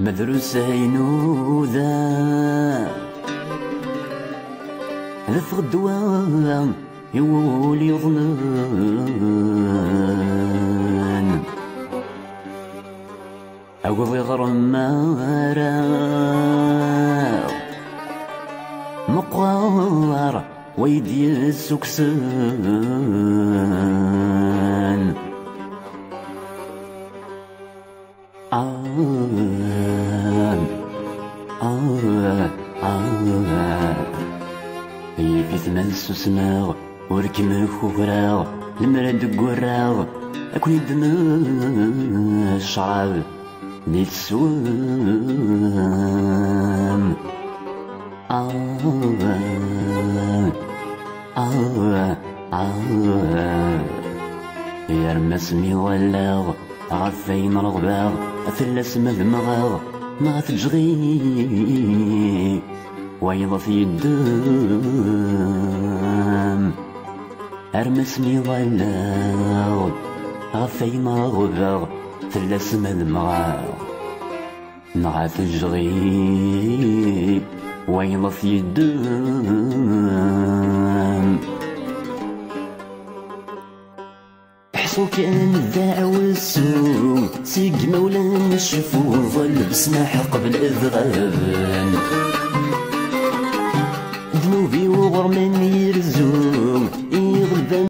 مدروسة ينوذا ذف غدوان يولي يظنن أقضي غرمارا مقوار ويدي السكسان في ثمان سسناغ وركم خوراغ المراد قراغ أكون يدنا الشعاب ديال السوام يا رمسني ولاغ غفين رغباغ أفلس مذمغاغ ما تجغي ويض في الدم أرمسني ولاغ غفين رغباغ أفلس مذمغاغ ما تجغي ويض في الدم حصو كان الذاع والسوم سيق مولانا الشفوف لبسنا قبل إذغابن ذنوبي وغرماني